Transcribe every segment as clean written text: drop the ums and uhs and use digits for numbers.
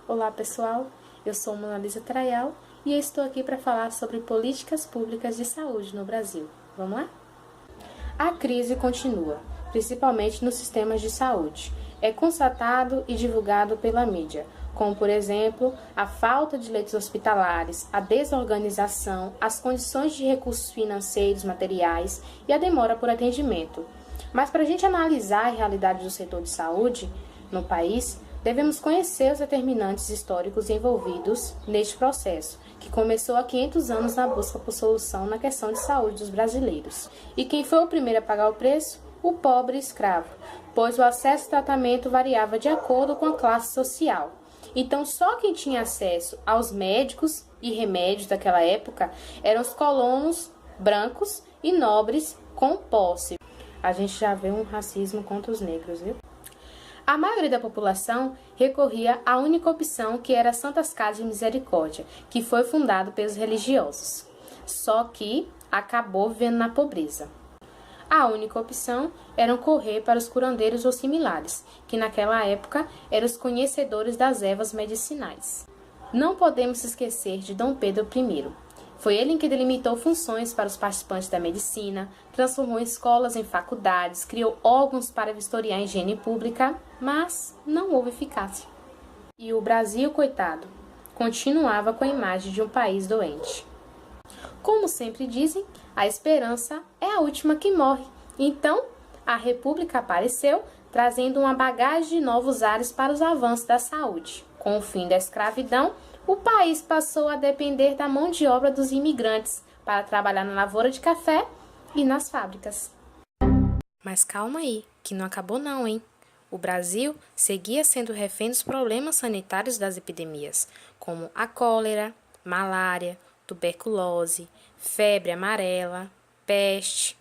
Olá pessoal, eu sou Mona Lisa Traial e eu estou aqui para falar sobre políticas públicas de saúde no Brasil. Vamos lá? A crise continua, principalmente nos sistemas de saúde. É constatado e divulgado pela mídia, como por exemplo, a falta de leitos hospitalares, a desorganização, as condições de recursos financeiros, materiais e a demora por atendimento. Mas para a gente analisar a realidade do setor de saúde no país, devemos conhecer os determinantes históricos envolvidos neste processo, que começou há 500 anos na busca por solução na questão de saúde dos brasileiros. E quem foi o primeiro a pagar o preço? O pobre escravo, pois o acesso ao tratamento variava de acordo com a classe social. Então, só quem tinha acesso aos médicos e remédios daquela época eram os colonos brancos e nobres com posse. A gente já vê um racismo contra os negros, viu? A maioria da população recorria à única opção, que era as Santas Casas de Misericórdia, que foi fundado pelos religiosos. Só que acabou vivendo na pobreza. A única opção era correr para os curandeiros ou similares, que naquela época eram os conhecedores das ervas medicinais. Não podemos esquecer de Dom Pedro I. Foi ele que delimitou funções para os participantes da medicina, transformou escolas em faculdades, criou órgãos para vistoriar a higiene pública, mas não houve eficácia. E o Brasil, coitado, continuava com a imagem de um país doente. Como sempre dizem, a esperança é a última que morre. Então, a República apareceu, trazendo uma bagagem de novos ares para os avanços da saúde. Com o fim da escravidão, o país passou a depender da mão de obra dos imigrantes para trabalhar na lavoura de café e nas fábricas. Mas calma aí, que não acabou não, hein? O Brasil seguia sendo refém dos problemas sanitários das epidemias, como a cólera, malária, tuberculose, febre amarela, peste.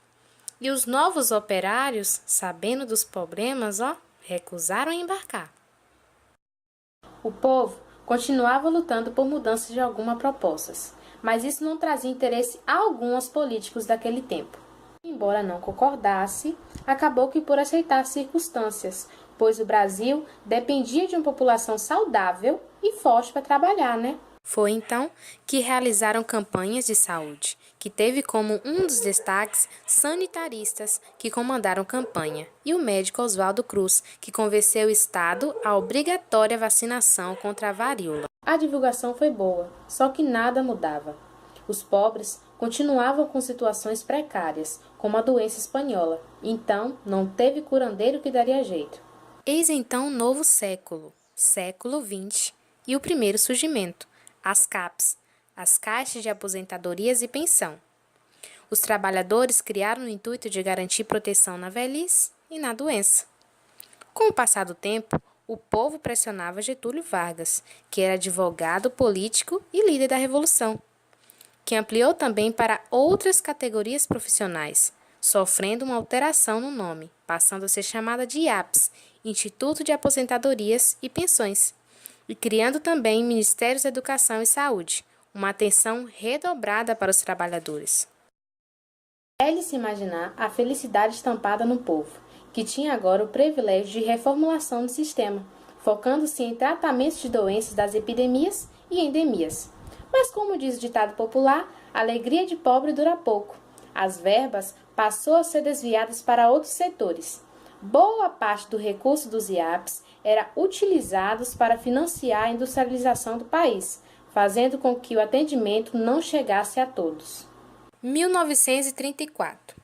E os novos operários, sabendo dos problemas, recusaram embarcar. O povo continuava lutando por mudanças de algumas propostas, mas isso não trazia interesse algum aos políticos daquele tempo. Embora não concordasse, acabou que por aceitar as circunstâncias, pois o Brasil dependia de uma população saudável e forte para trabalhar, né? Foi então que realizaram campanhas de saúde, que teve como um dos destaques sanitaristas que comandaram campanha, e o médico Oswaldo Cruz, que convenceu o Estado à obrigatória vacinação contra a varíola. A divulgação foi boa, só que nada mudava. Os pobres continuavam com situações precárias, como a doença espanhola, então não teve curandeiro que daria jeito. Eis então um novo século, século XX, e o primeiro surgimento, as CAPs, as Caixas de Aposentadorias e Pensão. Os trabalhadores criaram o intuito de garantir proteção na velhice e na doença. Com o passar do tempo, o povo pressionava Getúlio Vargas, que era advogado, político e líder da Revolução, que ampliou também para outras categorias profissionais, sofrendo uma alteração no nome, passando a ser chamada de IAPS, Instituto de Aposentadorias e Pensões, e criando também Ministérios da Educação e Saúde, uma atenção redobrada para os trabalhadores. É de se imaginar a felicidade estampada no povo, que tinha agora o privilégio de reformulação do sistema, focando-se em tratamentos de doenças das epidemias e endemias. Mas como diz o ditado popular, a alegria de pobre dura pouco. As verbas passou a ser desviadas para outros setores. Boa parte do recurso dos IAPs era utilizados para financiar a industrialização do país, fazendo com que o atendimento não chegasse a todos. 1934.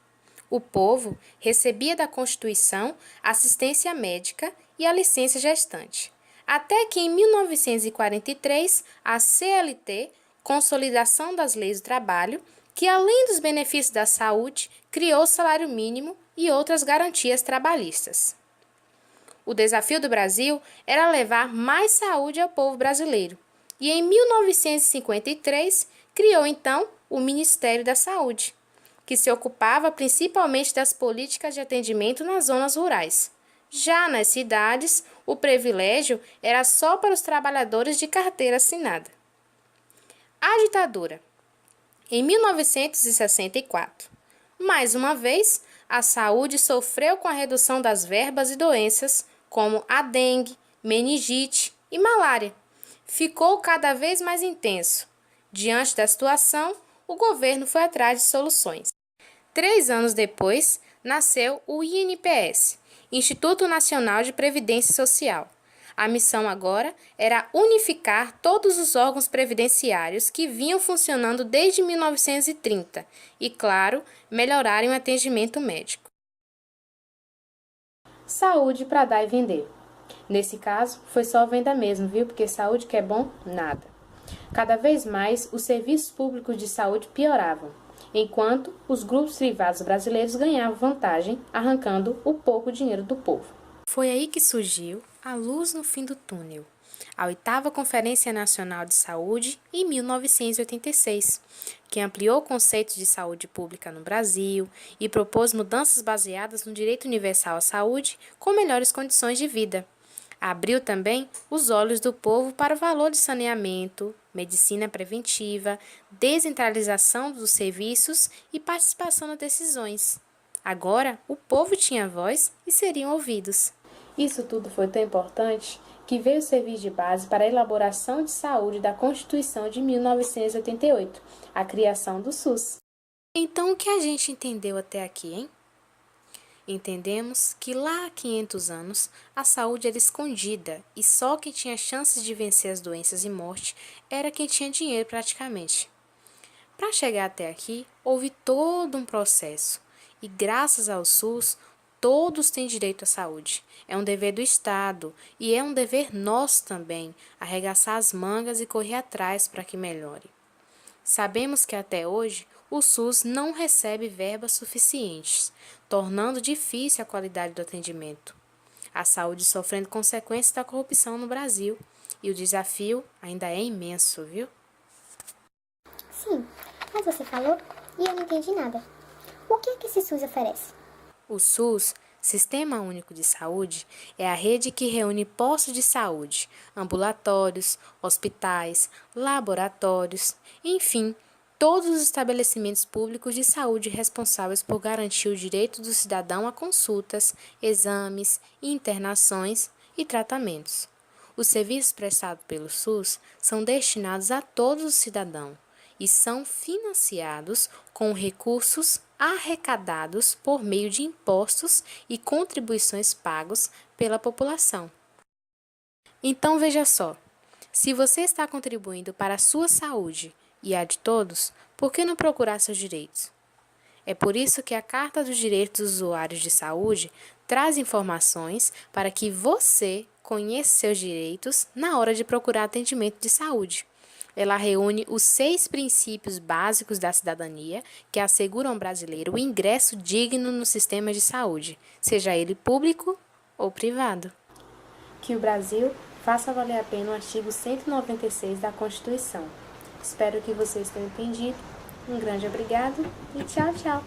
O povo recebia da Constituição assistência médica e a licença gestante. Até que em 1943, a CLT, Consolidação das Leis do Trabalho, que além dos benefícios da saúde, criou o salário mínimo e outras garantias trabalhistas. O desafio do Brasil era levar mais saúde ao povo brasileiro, e em 1953 criou então o Ministério da Saúde, que se ocupava principalmente das políticas de atendimento nas zonas rurais. Já nas cidades, o privilégio era só para os trabalhadores de carteira assinada. A ditadura. Em 1964. Mais uma vez, a saúde sofreu com a redução das verbas e doenças como a dengue, meningite e malária, ficou cada vez mais intenso. Diante da situação, o governo foi atrás de soluções. 3 anos depois, nasceu o INPS, Instituto Nacional de Previdência Social. A missão agora era unificar todos os órgãos previdenciários que vinham funcionando desde 1930 e, claro, melhorarem o atendimento médico. Saúde para dar e vender. Nesse caso, foi só venda mesmo, viu? Porque saúde que é bom, nada. Cada vez mais, os serviços públicos de saúde pioravam, enquanto os grupos privados brasileiros ganhavam vantagem, arrancando o pouco dinheiro do povo. Foi aí que surgiu a luz no fim do túnel, a 8ª Conferência Nacional de Saúde, em 1986, que ampliou conceitos de saúde pública no Brasil e propôs mudanças baseadas no direito universal à saúde com melhores condições de vida. Abriu também os olhos do povo para o valor de saneamento, medicina preventiva, descentralização dos serviços e participação nas decisões. Agora, o povo tinha voz e seriam ouvidos. Isso tudo foi tão importante que veio servir de base para a elaboração de saúde da Constituição de 1988, a criação do SUS. Então, o que a gente entendeu até aqui, hein? Entendemos que lá há 500 anos a saúde era escondida e só quem tinha chances de vencer as doenças e morte era quem tinha dinheiro praticamente. Para chegar até aqui, houve todo um processo e graças ao SUS, todos têm direito à saúde. É um dever do Estado e é um dever nosso também arregaçar as mangas e correr atrás para que melhore. Sabemos que até hoje o SUS não recebe verbas suficientes, tornando difícil a qualidade do atendimento. A saúde sofrendo consequências da corrupção no Brasil e o desafio ainda é imenso, viu? Sim, mas você falou e eu não entendi nada. O que é que esse SUS oferece? O SUS, Sistema Único de Saúde, é a rede que reúne postos de saúde, ambulatórios, hospitais, laboratórios, enfim, todos os estabelecimentos públicos de saúde responsáveis por garantir o direito do cidadão a consultas, exames, internações e tratamentos. Os serviços prestados pelo SUS são destinados a todos os cidadãos e são financiados com recursos arrecadados por meio de impostos e contribuições pagos pela população. Então veja só, se você está contribuindo para a sua saúde e a de todos, por que não procurar seus direitos? É por isso que a Carta dos Direitos dos Usuários de Saúde traz informações para que você conheça seus direitos na hora de procurar atendimento de saúde. Ela reúne os 6 princípios básicos da cidadania que asseguram ao brasileiro o ingresso digno no sistema de saúde, seja ele público ou privado. Que o Brasil faça valer a pena o artigo 196 da Constituição. Espero que vocês tenham entendido. Um grande obrigado e tchau, tchau!